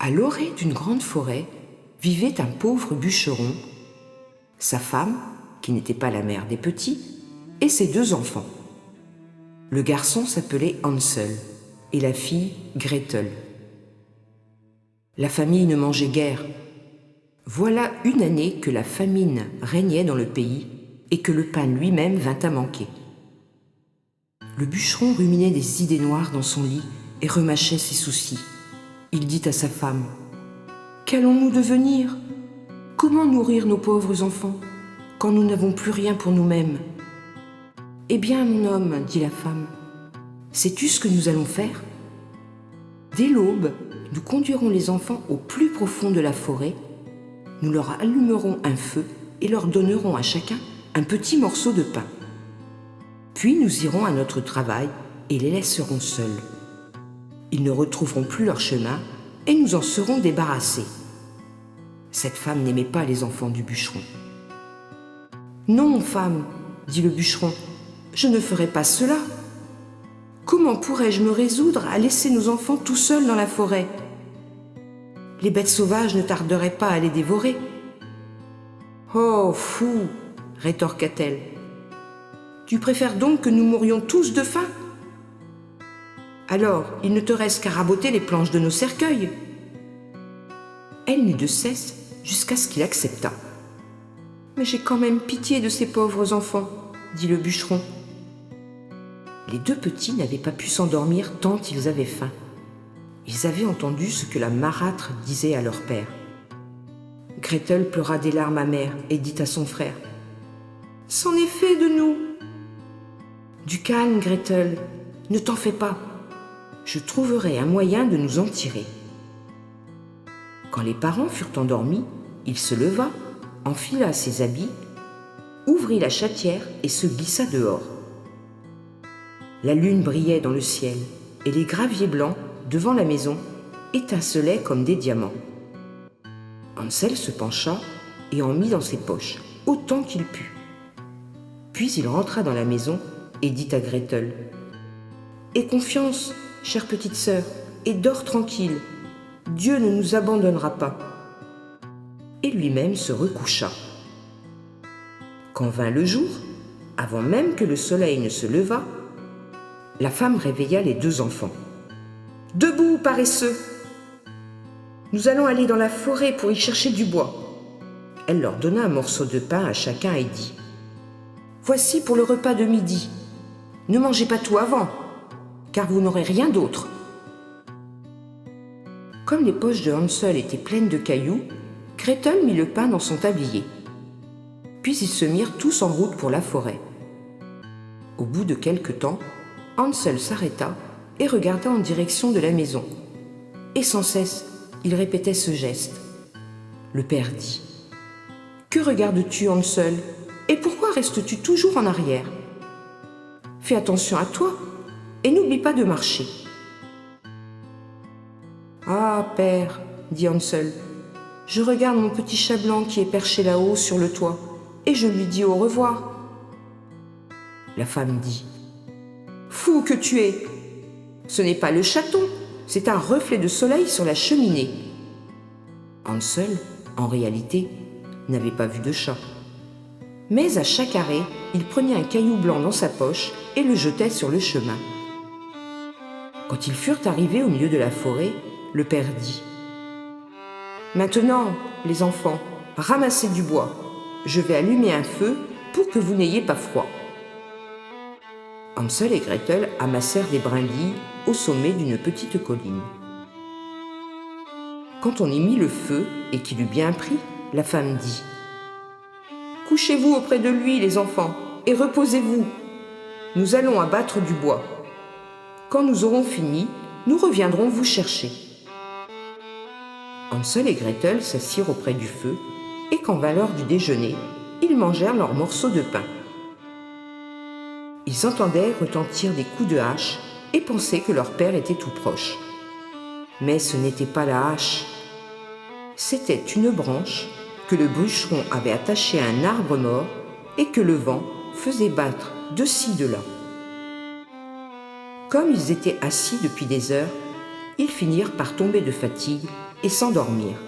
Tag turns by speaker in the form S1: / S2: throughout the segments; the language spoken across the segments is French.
S1: À l'orée d'une grande forêt vivait un pauvre bûcheron, sa femme, qui n'était pas la mère des petits, et ses 2 enfants. Le garçon s'appelait Hansel et la fille Gretel. La famille ne mangeait guère. Voilà une année que la famine régnait dans le pays et que le pain lui-même vint à manquer. Le bûcheron ruminait des idées noires dans son lit et remâchait ses soucis. Il dit à sa femme : « Qu'allons-nous devenir ? Comment nourrir nos pauvres enfants quand nous n'avons plus rien pour nous-mêmes ? » « Eh bien, mon homme, dit la femme, sais-tu ce que nous allons faire ? Dès l'aube, nous conduirons les enfants au plus profond de la forêt, nous leur allumerons un feu et leur donnerons à chacun un petit morceau de pain. Puis nous irons à notre travail et les laisserons seuls. Ils ne retrouveront plus leur chemin et nous en serons débarrassés. » Cette femme n'aimait pas les enfants du bûcheron. « Non, femme, dit le bûcheron, je ne ferai pas cela. Comment pourrais-je me résoudre à laisser nos enfants tout seuls dans la forêt ? Les bêtes sauvages ne tarderaient pas à les dévorer. »« Oh, fou !» rétorqua-t-elle. « Tu préfères donc que nous mourions tous de faim ? Alors, il ne te reste qu'à raboter les planches de nos cercueils. » Elle n'eut de cesse jusqu'à ce qu'il acceptât. « Mais j'ai quand même pitié de ces pauvres enfants, » dit le bûcheron. Les 2 petits n'avaient pas pu s'endormir tant ils avaient faim. Ils avaient entendu ce que la marâtre disait à leur père. Gretel pleura des larmes amères et dit à son frère : « C'en est fait de nous !»« Du calme, Gretel, ne t'en fais pas. Je trouverai un moyen de nous en tirer. » Quand les parents furent endormis, il se leva, enfila ses habits, ouvrit la chatière et se glissa dehors. La lune brillait dans le ciel et les graviers blancs, devant la maison, étincelaient comme des diamants. Hansel se pencha et en mit dans ses poches, autant qu'il put. Puis il rentra dans la maison et dit à Gretel : « Aie confiance, chère petite sœur, et dors tranquille. Dieu ne nous abandonnera pas. » Et lui-même se recoucha. Quand vint le jour, avant même que le soleil ne se levât, la femme réveilla les 2 enfants. « Debout, paresseux ! Nous allons aller dans la forêt pour y chercher du bois. » Elle leur donna un morceau de pain à chacun et dit : « Voici pour le repas de midi. Ne mangez pas tout avant, car vous n'aurez rien d'autre. » Comme les poches de Hansel étaient pleines de cailloux, Gretel mit le pain dans son tablier. Puis ils se mirent tous en route pour la forêt. Au bout de quelque temps, Hansel s'arrêta et regarda en direction de la maison. Et sans cesse, il répétait ce geste. Le père dit : « Que regardes-tu, Hansel ? Et pourquoi restes-tu toujours en arrière ? Fais attention à toi et n'oublie pas de marcher. »« Ah, père, dit Hansel, je regarde mon petit chat blanc qui est perché là-haut sur le toit et je lui dis au revoir. » La femme dit : « Fou que tu es ! Ce n'est pas le chaton, c'est un reflet de soleil sur la cheminée. » Hansel, en réalité, n'avait pas vu de chat. Mais à chaque arrêt, il prenait un caillou blanc dans sa poche et le jetait sur le chemin. Quand ils furent arrivés au milieu de la forêt, le père dit : « Maintenant, les enfants, ramassez du bois. Je vais allumer un feu pour que vous n'ayez pas froid. » Hansel et Gretel amassèrent des brindilles au sommet d'une petite colline. Quand on y mit le feu et qu'il eut bien pris, la femme dit : « Couchez-vous auprès de lui, les enfants, et reposez-vous. Nous allons abattre du bois. Quand nous aurons fini, nous reviendrons vous chercher. » Hansel et Gretel s'assirent auprès du feu, et quand vint l'heure du déjeuner, ils mangèrent leurs morceaux de pain. Ils entendaient retentir des coups de hache et pensaient que leur père était tout proche. Mais ce n'était pas la hache. C'était une branche que le bûcheron avait attachée à un arbre mort et que le vent faisait battre de ci, de là. Comme ils étaient assis depuis des heures, ils finirent par tomber de fatigue et s'endormirent.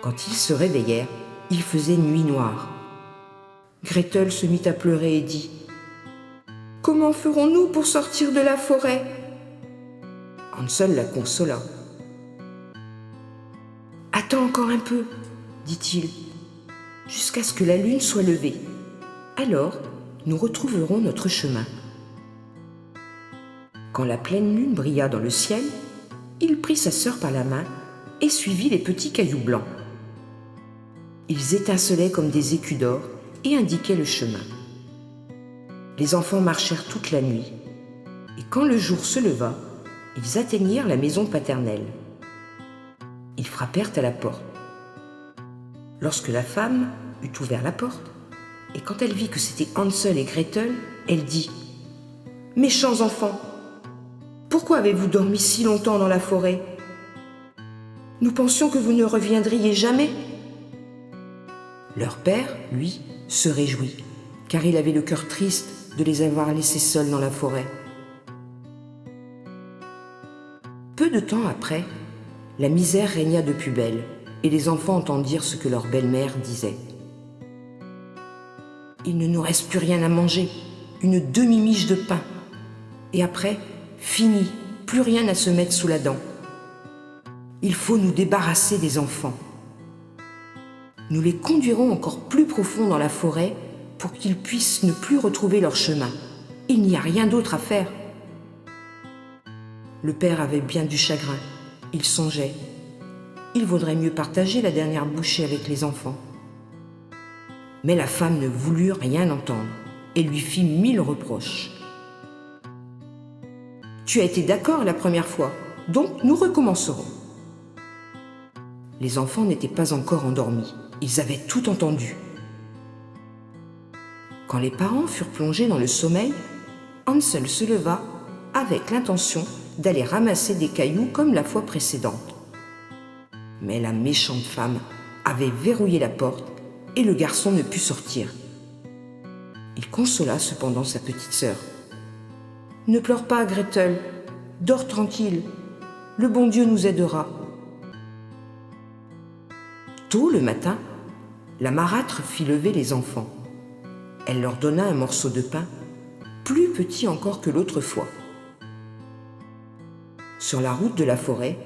S1: Quand ils se réveillèrent, il faisait nuit noire. Gretel se mit à pleurer et dit « Comment ferons-nous pour sortir de la forêt ?» Hansel la consola. « Attends encore un peu, dit-il, jusqu'à ce que la lune soit levée. Alors, nous retrouverons notre chemin. » Quand la pleine lune brilla dans le ciel, il prit sa sœur par la main et suivit les petits cailloux blancs. Ils étincelaient comme des écus d'or et indiquaient le chemin. Les enfants marchèrent toute la nuit, et quand le jour se leva, ils atteignirent la maison paternelle. Ils frappèrent à la porte. Lorsque la femme eut ouvert la porte, et quand elle vit que c'était Hansel et Gretel, elle dit « Méchants enfants, pourquoi avez-vous dormi si longtemps dans la forêt? Nous pensions que vous ne reviendriez jamais. » Leur père, lui, se réjouit, car il avait le cœur triste de les avoir laissés seuls dans la forêt. Peu de temps après, la misère régna de plus belle, et les enfants entendirent ce que leur belle-mère disait. « Il ne nous reste plus rien à manger, une demi-miche de pain. Et après, fini, plus rien à se mettre sous la dent. Il faut nous débarrasser des enfants. Nous les conduirons encore plus profond dans la forêt pour qu'ils puissent ne plus retrouver leur chemin. Il n'y a rien d'autre à faire. » Le père avait bien du chagrin. Il songeait. Il vaudrait mieux partager la dernière bouchée avec les enfants. Mais la femme ne voulut rien entendre et lui fit 1000 reproches. « Tu as été d'accord la première fois, donc nous recommencerons. » Les enfants n'étaient pas encore endormis. Ils avaient tout entendu. Quand les parents furent plongés dans le sommeil, Hansel se leva avec l'intention d'aller ramasser des cailloux comme la fois précédente. Mais la méchante femme avait verrouillé la porte et le garçon ne put sortir. Il consola cependant sa petite sœur. « Ne pleure pas, Gretel, dors tranquille, le bon Dieu nous aidera. » Tôt le matin, la marâtre fit lever les enfants. Elle leur donna un morceau de pain, plus petit encore que l'autre fois. Sur la route de la forêt,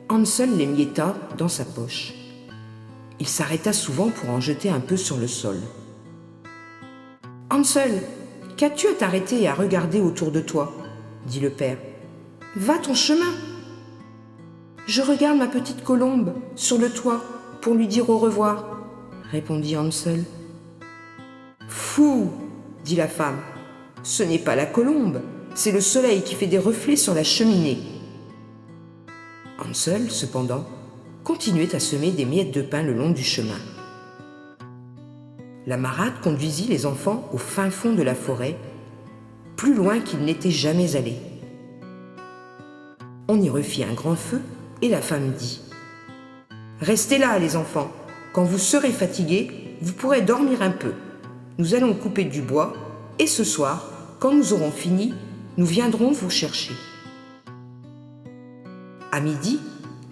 S1: Hansel les mietta dans sa poche. Il s'arrêta souvent pour en jeter un peu sur le sol. « Hansel, qu'as-tu à t'arrêter et à regarder autour de toi ?» dit le père. « Va ton chemin. » « Je regarde ma petite colombe sur le toit pour lui dire au revoir, » répondit Hansel. « Fou !» dit la femme. « Ce n'est pas la colombe, c'est le soleil qui fait des reflets sur la cheminée. » Hansel, cependant, continuait à semer des miettes de pain le long du chemin. La marâtre conduisit les enfants au fin fond de la forêt, plus loin qu'ils n'étaient jamais allés. On y refit un grand feu et la femme dit « Restez là, les enfants. Quand vous serez fatigués, vous pourrez dormir un peu. Nous allons couper du bois et ce soir, quand nous aurons fini, nous viendrons vous chercher. » À midi,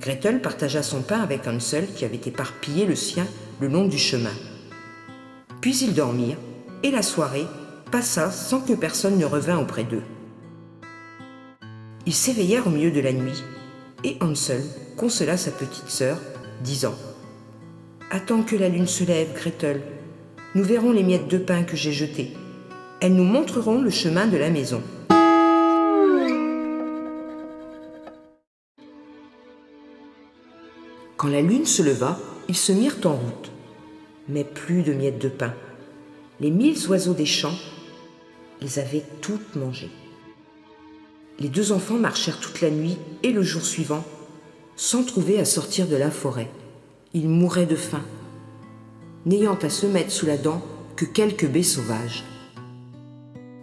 S1: Gretel partagea son pain avec Hansel qui avait éparpillé le sien le long du chemin. Puis ils dormirent et la soirée passa sans que personne ne revint auprès d'eux. Ils s'éveillèrent au milieu de la nuit et Hansel consola sa petite sœur, disant « Attends que la lune se lève, Gretel. Nous verrons les miettes de pain que j'ai jetées. Elles nous montreront le chemin de la maison. » Quand la lune se leva, ils se mirent en route. Mais plus de miettes de pain. Les 1000 oiseaux des champs les avaient toutes mangées. Les deux enfants marchèrent toute la nuit et le jour suivant, sans trouver à sortir de la forêt. Ils mouraient de faim, n'ayant à se mettre sous la dent que quelques baies sauvages.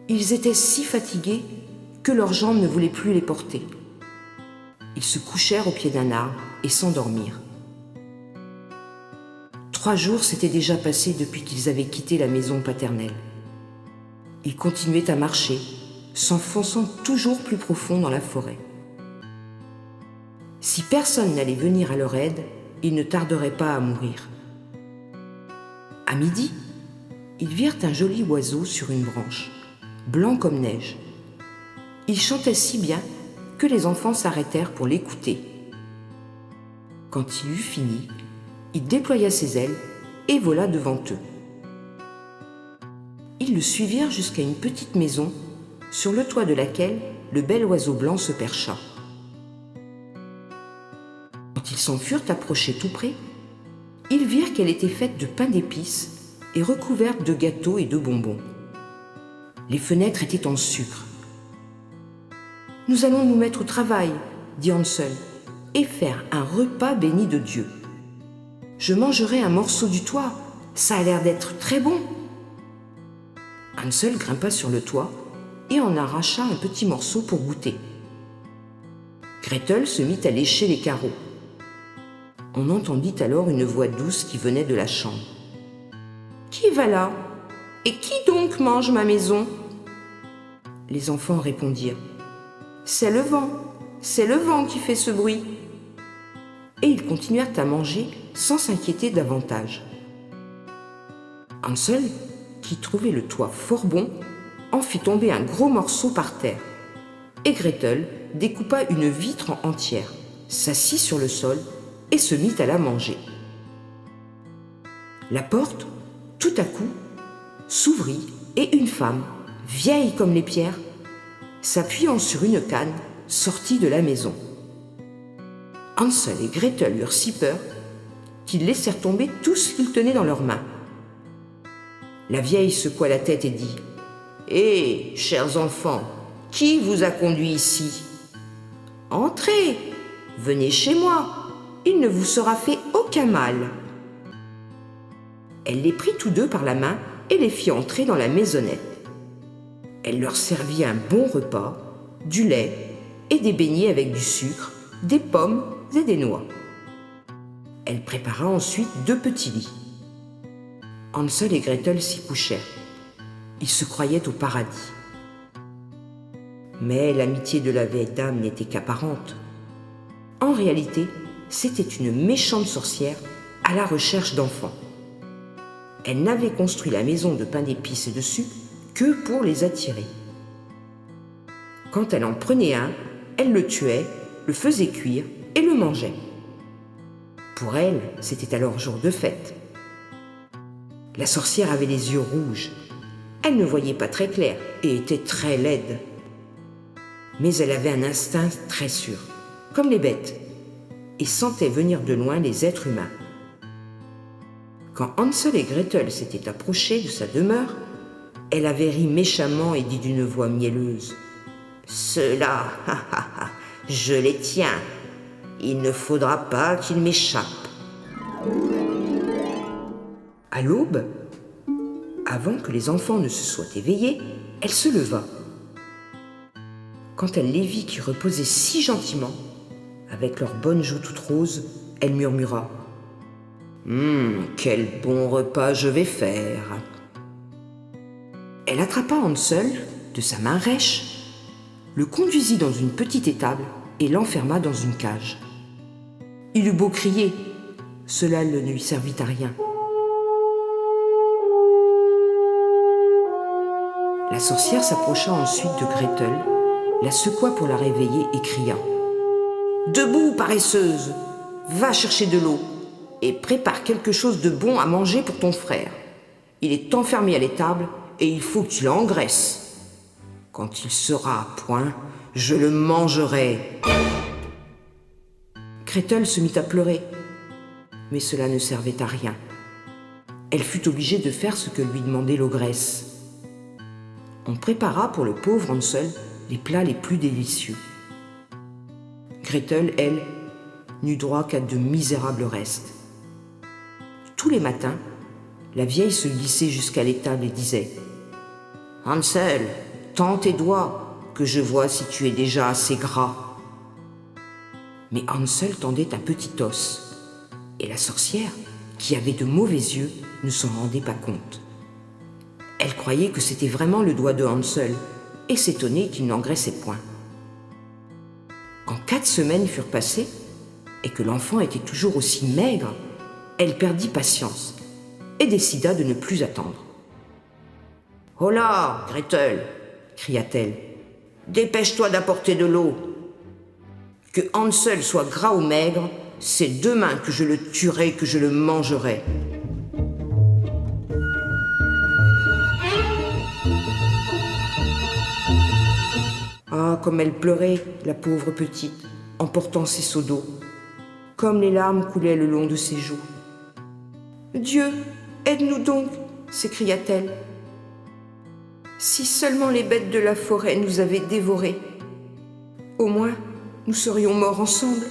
S1: Ils étaient si fatigués que leurs jambes ne voulaient plus les porter. Ils se couchèrent au pied d'un arbre et s'endormirent. 3 jours s'étaient déjà passés depuis qu'ils avaient quitté la maison paternelle. Ils continuaient à marcher, s'enfonçant toujours plus profond dans la forêt. Si personne n'allait venir à leur aide, ils ne tarderaient pas à mourir. À midi, ils virent un joli oiseau sur une branche, blanc comme neige. Il chantait si bien que les enfants s'arrêtèrent pour l'écouter. Quand il eut fini, il déploya ses ailes et vola devant eux. Ils le suivirent jusqu'à une petite maison sur le toit de laquelle le bel oiseau blanc se percha. Quand ils s'en furent approchés tout près, ils virent qu'elle était faite de pain d'épices et recouverte de gâteaux et de bonbons. Les fenêtres étaient en sucre. « Nous allons nous mettre au travail, » dit Hansel, « et faire un repas béni de Dieu. Je mangerai un morceau du toit, ça a l'air d'être très bon. » Hansel grimpa sur le toit et en arracha un petit morceau pour goûter. Gretel se mit à lécher les carreaux. On entendit alors une voix douce qui venait de la chambre. « Qui va là? Et qui donc mange ma maison ?» Les enfants répondirent. « C'est le vent qui fait ce bruit. » Et ils continuèrent à manger sans s'inquiéter davantage. Hansel, qui trouvait le toit fort bon, en fit tomber un gros morceau par terre. Et Gretel découpa une vitre en entière, s'assit sur le sol et se mit à la manger. La porte, tout à coup, s'ouvrit et une femme, vieille comme les pierres, s'appuyant sur une canne, sortit de la maison. Hansel et Gretel eurent si peur qu'ils laissèrent tomber tout ce qu'ils tenaient dans leurs mains. La vieille secoua la tête et dit « Hé, chers enfants, qui vous a conduit ici? Entrez, venez chez moi, il ne vous sera fait aucun mal. » Elle les prit tous deux par la main et les fit entrer dans la maisonnette. Elle leur servit un bon repas, du lait et des beignets avec du sucre, des pommes et des noix. Elle prépara ensuite 2 petits lits. Hansel et Gretel s'y couchèrent. Ils se croyaient au paradis. Mais l'amitié de la vieille dame n'était qu'apparente. En réalité, c'était une méchante sorcière à la recherche d'enfants. Elle n'avait construit la maison de pain d'épices et de sucre que pour les attirer. Quand elle en prenait un, elle le tuait, le faisait cuire et le mangeait. Pour elle, c'était alors jour de fête. La sorcière avait les yeux rouges. Elle ne voyait pas très clair et était très laide. Mais elle avait un instinct très sûr, comme les bêtes, et sentait venir de loin les êtres humains. Quand Hansel et Gretel s'étaient approchés de sa demeure, elle avait ri méchamment et dit d'une voix mielleuse « Ceux-là, je les tiens. Il ne faudra pas qu'ils m'échappent. » À l'aube, avant que les enfants ne se soient éveillés, elle se leva. Quand elle les vit qui reposaient si gentiment, avec leurs bonnes joues toutes roses, elle murmura « Quel bon repas je vais faire !» Elle attrapa Hansel de sa main rêche, le conduisit dans une petite étable et l'enferma dans une cage. Il eut beau crier, cela ne lui servit à rien. La sorcière s'approcha ensuite de Gretel, la secoua pour la réveiller et cria « Debout, paresseuse! Va chercher de l'eau et prépare quelque chose de bon à manger pour ton frère. Il est enfermé à l'étable et il faut que tu l'engraisses. Quand il sera à point, je le mangerai. » Gretel se mit à pleurer, mais cela ne servait à rien. Elle fut obligée de faire ce que lui demandait l'ogresse. On prépara pour le pauvre Hansel les plats les plus délicieux. Gretel, elle, n'eut droit qu'à de misérables restes. Tous les matins, la vieille se glissait jusqu'à l'étable et disait « Hansel, tends tes doigts, que je vois si tu es déjà assez gras. » Mais Hansel tendait un petit os, et la sorcière, qui avait de mauvais yeux, ne s'en rendait pas compte. Elle croyait que c'était vraiment le doigt de Hansel, et s'étonnait qu'il n'engraissait point. Quand 4 semaines furent passées, et que l'enfant était toujours aussi maigre, elle perdit patience et décida de ne plus attendre. « Hola, Gretel !» cria-t-elle. « Dépêche-toi d'apporter de l'eau. Que Hansel soit gras ou maigre, c'est demain que je le tuerai, que je le mangerai. » Ah, comme elle pleurait, la pauvre petite, en portant ses seaux d'eau. Comme les larmes coulaient le long de ses joues. « Dieu, aide-nous donc !» s'écria-t-elle. « Si seulement les bêtes de la forêt nous avaient dévorés, au moins nous serions morts ensemble. »«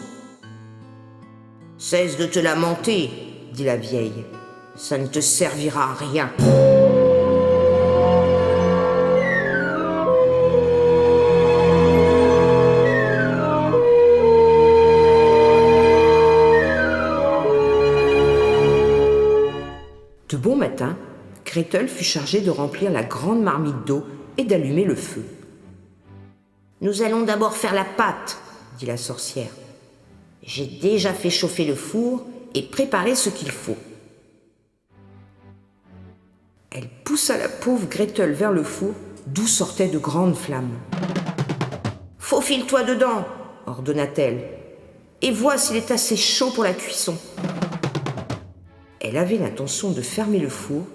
S1: Cesse de te lamenter, » dit la vieille. « Ça ne te servira à rien. » De bon matin, Gretel fut chargée de remplir la grande marmite d'eau et d'allumer le feu. « Nous allons d'abord faire la pâte, » dit la sorcière. « J'ai déjà fait chauffer le four et préparé ce qu'il faut. » Elle poussa la pauvre Gretel vers le four, d'où sortaient de grandes flammes. « Faufile-toi dedans, » ordonna-t-elle, « et vois s'il est assez chaud pour la cuisson. » Elle avait l'intention de fermer le four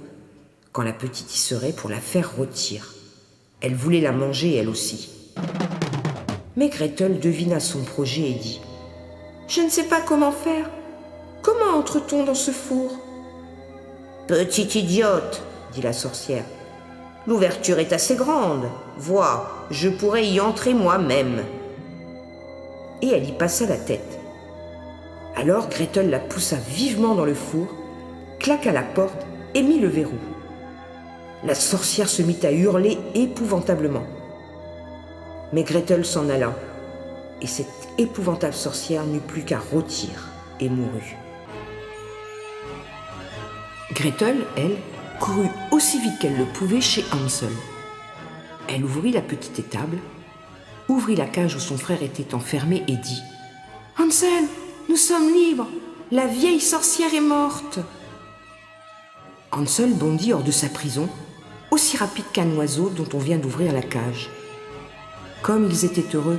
S1: quand la petite y serait pour la faire rôtir. Elle voulait la manger elle aussi. Mais Gretel devina son projet et dit : « Je ne sais pas comment faire. Comment entre-t-on dans ce four ?»« Petite idiote, » dit la sorcière. « L'ouverture est assez grande. Vois, je pourrais y entrer moi-même. » Et elle y passa la tête. Alors Gretel la poussa vivement dans le four, claqua la porte et mit le verrou. La sorcière se mit à hurler épouvantablement. Mais Gretel s'en alla, et cette épouvantable sorcière n'eut plus qu'à rôtir et mourut. Gretel, elle, courut aussi vite qu'elle le pouvait chez Hansel. Elle ouvrit la petite étable, ouvrit la cage où son frère était enfermé et dit : « Hansel, nous sommes libres, la vieille sorcière est morte. » Hansel bondit hors de sa prison, aussi rapide qu'un oiseau dont on vient d'ouvrir la cage. Comme ils étaient heureux,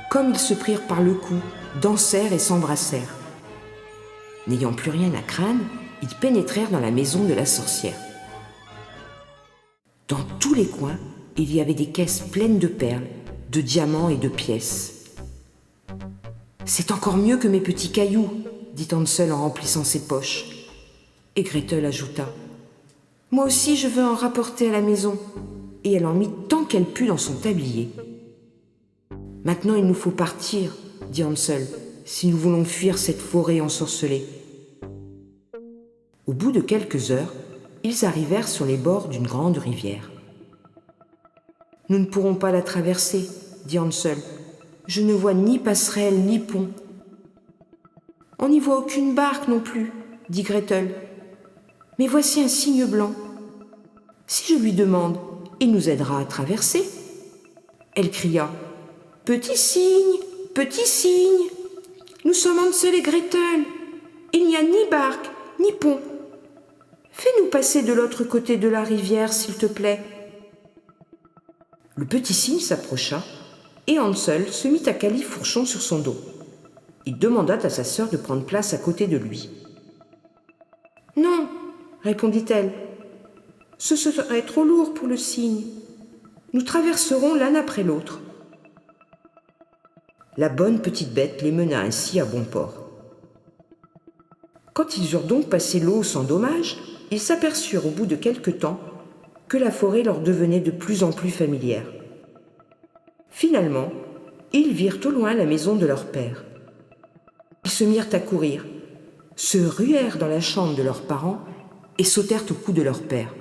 S1: comme ils se prirent par le cou, dansèrent et s'embrassèrent. N'ayant plus rien à craindre, ils pénétrèrent dans la maison de la sorcière. Dans tous les coins, il y avait des caisses pleines de perles, de diamants et de pièces. « C'est encore mieux que mes petits cailloux, » dit Hansel en remplissant ses poches. Et Gretel ajouta : « Moi aussi je veux en rapporter à la maison. » Et elle en mit tant qu'elle put dans son tablier. « Maintenant il nous faut partir, » dit Hansel, « si nous voulons fuir cette forêt ensorcelée. » Au bout de quelques heures, ils arrivèrent sur les bords d'une grande rivière. « Nous ne pourrons pas la traverser, » dit Hansel. « Je ne vois ni passerelle ni pont. »« On n'y voit aucune barque non plus, » dit Gretel. « Mais voici un cygne blanc. Si je lui demande, il nous aidera à traverser. » Elle cria : « Petit cygne, nous sommes Hansel et Gretel. Il n'y a ni barque, ni pont. Fais-nous passer de l'autre côté de la rivière, s'il te plaît. » Le petit cygne s'approcha et Hansel se mit à califourchon sur son dos. Il demanda à sa sœur de prendre place à côté de lui. « Non, » répondit-elle, « ce serait trop lourd pour le cygne. Nous traverserons l'un après l'autre. » La bonne petite bête les mena ainsi à bon port. Quand ils eurent donc passé l'eau sans dommage, ils s'aperçurent au bout de quelque temps que la forêt leur devenait de plus en plus familière. Finalement, ils virent au loin la maison de leur père. Ils se mirent à courir, se ruèrent dans la chambre de leurs parents et sautèrent au cou de leur père.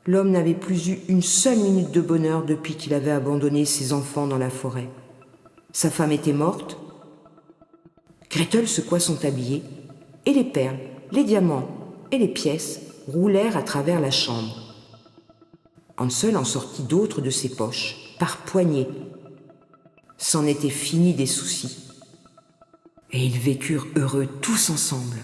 S1: L'homme n'avait plus eu une seule minute de bonheur depuis qu'il avait abandonné ses enfants dans la forêt. Sa femme était morte. Gretel secoua son tablier et les perles, les diamants et les pièces roulèrent à travers la chambre. Hansel en sortit d'autres de ses poches, par poignées. C'en était fini des soucis. Et ils vécurent heureux tous ensemble.